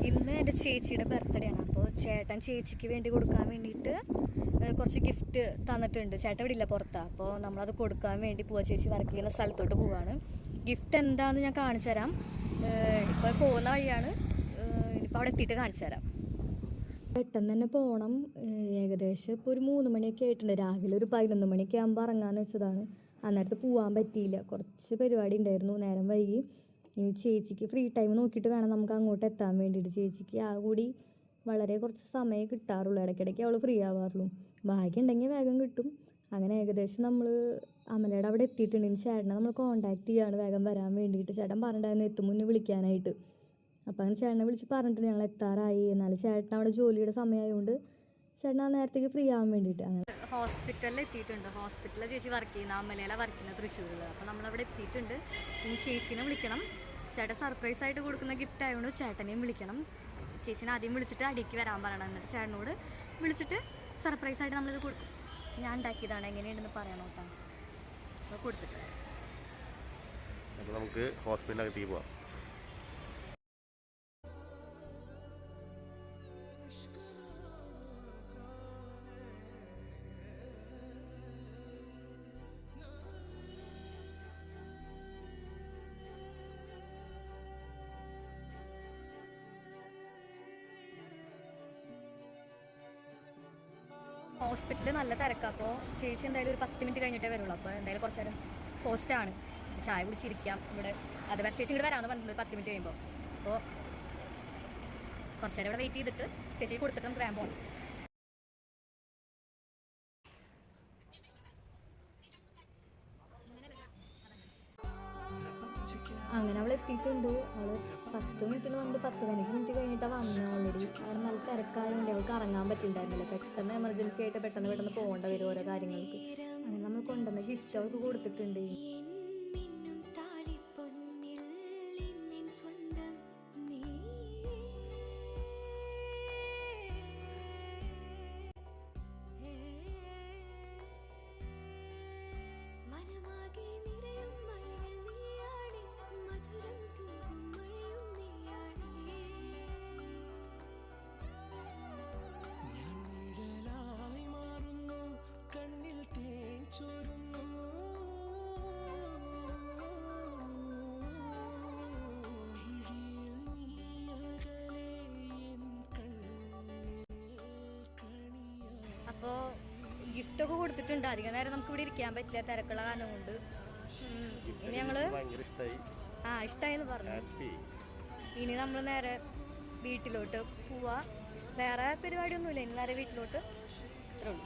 ഇന്ന് എൻ്റെ ചേച്ചിയുടെ ബർത്ത്ഡേ ആണ്. അപ്പോൾ ചേട്ടൻ ചേച്ചിക്ക് വേണ്ടി കൊടുക്കാൻ വേണ്ടിയിട്ട് കുറച്ച് ഗിഫ്റ്റ് തന്നിട്ടുണ്ട്. ചേട്ടൻ ഇവിടെ ഇല്ല, പുറത്താണ്. അപ്പോൾ നമ്മളത് കൊടുക്കാൻ വേണ്ടി പോവാ. ചേച്ചി വർക്ക് ചെയ്യുന്ന സ്ഥലത്തോട്ട് പോവാണ്. ഗിഫ്റ്റ് എന്താണെന്ന് ഞാൻ കാണിച്ചു തരാം. ഇപ്പോൾ പോകുന്ന വഴിയാണ്. ഇനിയിപ്പോൾ അവിടെ എത്തിയിട്ട് കാണിച്ചു തരാം. പെട്ടെന്ന് തന്നെ പോകണം. ഏകദേശം ഇപ്പോൾ ഒരു 3 മണിയൊക്കെ ആയിട്ടുണ്ട്. രാവിലെ ഒരു 11 മണിയൊക്കെ ആകുമ്പോൾ ഇറങ്ങാമെന്ന് വെച്ചതാണ്. അന്നേരത്ത് പോകാൻ പറ്റിയില്ല, കുറച്ച് പരിപാടി ഉണ്ടായിരുന്നു, നേരം വൈകി. ഇനി ചേച്ചിക്ക് ഫ്രീ ടൈം നോക്കിയിട്ട് വേണം നമുക്ക് അങ്ങോട്ട് എത്താൻ വേണ്ടിയിട്ട്. ചേച്ചിക്ക് ആ കൂടി വളരെ കുറച്ച് സമയം കിട്ടാറുള്ളൂ. ഇടയ്ക്കിടയ്ക്ക് അവൾ ഫ്രീ ആവാറുള്ളൂ. ഭാഗ്യം ഉണ്ടെങ്കിൽ വേഗം കിട്ടും. അങ്ങനെ ഏകദേശം നമ്മൾ അമലയുടെ അവിടെ എത്തിയിട്ടുണ്ട്. ഇനി ചേട്ടനെ നമ്മൾ കോൺടാക്ട് ചെയ്യുകയാണ് വേഗം വരാൻ വേണ്ടിയിട്ട്. ചേട്ടൻ പറഞ്ഞിട്ടുണ്ടായിരുന്നു എത്തും മുന്നേ വിളിക്കാനായിട്ട്. അപ്പോൾ അങ്ങനെ ചേട്ടനെ വിളിച്ച് പറഞ്ഞിട്ടുണ്ട് ഞങ്ങൾ എത്താറായി. എന്നാലും ചേട്ടൻ അവിടെ ജോലിയുടെ സമയമായതുകൊണ്ട് ചേട്ടൻ ആ നേരത്തേക്ക് ഫ്രീ ആവാൻ വേണ്ടിയിട്ട്. അങ്ങനെ ഹോസ്പിറ്റലിൽ എത്തിയിട്ടുണ്ട്. ഹോസ്പിറ്റലിൽ ചേച്ചി വർക്ക് ചെയ്യുന്ന അമലയിലാണ് വർക്ക് ചെയ്യുന്നത്, തൃശ്ശൂരിൽ. അപ്പോൾ നമ്മളവിടെ എത്തിയിട്ടുണ്ട്. ഇനി ചേച്ചീനെ വിളിക്കണം. ചേട്ടൻ സർപ്രൈസ് ആയിട്ട് കൊടുക്കുന്ന ഗിഫ്റ്റ് ആയതുകൊണ്ട് ചേട്ടനെയും വിളിക്കണം. ചേച്ചീനെ ആദ്യം വിളിച്ചിട്ട് അടിക്ക് വരാൻ പറയണം. എന്നിട്ട് ചേട്ടനോട് വിളിച്ചിട്ട് സർപ്രൈസ് ആയിട്ട് നമ്മളിത് കൊടുക്കും. ഞാൻ ഉണ്ടാക്കിയതാണ്, എങ്ങനെയുണ്ടെന്ന് പറയണം കേട്ടോ. അപ്പോൾ കൊടുത്തിട്ട് നമുക്ക് ഹോസ്പിറ്റലിനകത്തേക്ക് പോവാം. ഹോസ്പിറ്റലിൽ നല്ല തിരക്കാണ്. അപ്പോൾ ചേച്ചി എന്തായാലും ഒരു 10 മിനിറ്റ് കഴിഞ്ഞിട്ടേ വരുള്ളൂ. അപ്പോൾ എന്തായാലും കുറച്ച് നേരം പോസ്റ്റാണ്, ചായ കുടിച്ചിരിക്കാം ഇവിടെ. അത് ചേച്ചി ഇങ്ങോട്ട് വരാമെന്ന് പറഞ്ഞിട്ടുണ്ട് 10 മിനിറ്റ് കഴിയുമ്പോൾ. അപ്പോൾ കുറച്ച് നേരം ഇവിടെ വെയിറ്റ് ചെയ്തിട്ട് ചേച്ചി കൊടുത്തിട്ട് നമുക്ക് വേഗം പോകണം. അങ്ങനെ അവൾ എത്തിയിട്ടുണ്ട്. അവൾ 10 മിനിറ്റിന് വന്നിട്ട് 10-15 മിനിറ്റ് കഴിഞ്ഞിട്ടാണ് വന്നത്. ഓൾറെഡി അവിടെ നല്ല തിരക്കായതുകൊണ്ട് അവൾക്ക് ഇറങ്ങാൻ പറ്റിയിട്ടുണ്ടായിരുന്നില്ല. പെട്ടെന്ന് എമർജൻസി ആയിട്ട് പെട്ടെന്ന് പോകേണ്ട വരും ഓരോ കാര്യങ്ങൾക്ക്. അങ്ങനെ നമ്മൾ കൊണ്ടുവന്ന ഗിഫ്റ്റ് അവൾക്ക് കൊടുത്തിട്ടുണ്ട്. അപ്പോൾ ഗിഫ്റ്റൊക്കെ കൊടുത്തിട്ടുണ്ട്. അധികം നേരം നമുക്ക് ഇവിടെ ഇരിക്കാൻ പറ്റില്ല, തിരക്കുള്ള കാരണം കൊണ്ട്. ഇനി ഞങ്ങൾ ഇഷ്ടമായെന്ന് പറഞ്ഞു. ഇനി നമ്മൾ നേരെ വീട്ടിലോട്ട് പോവാ. വേറെ പരിപാടിയൊന്നുമില്ല. ഇനി നേരെ വീട്ടിലോട്ട്. ഇത്രേ ഉള്ളൂ.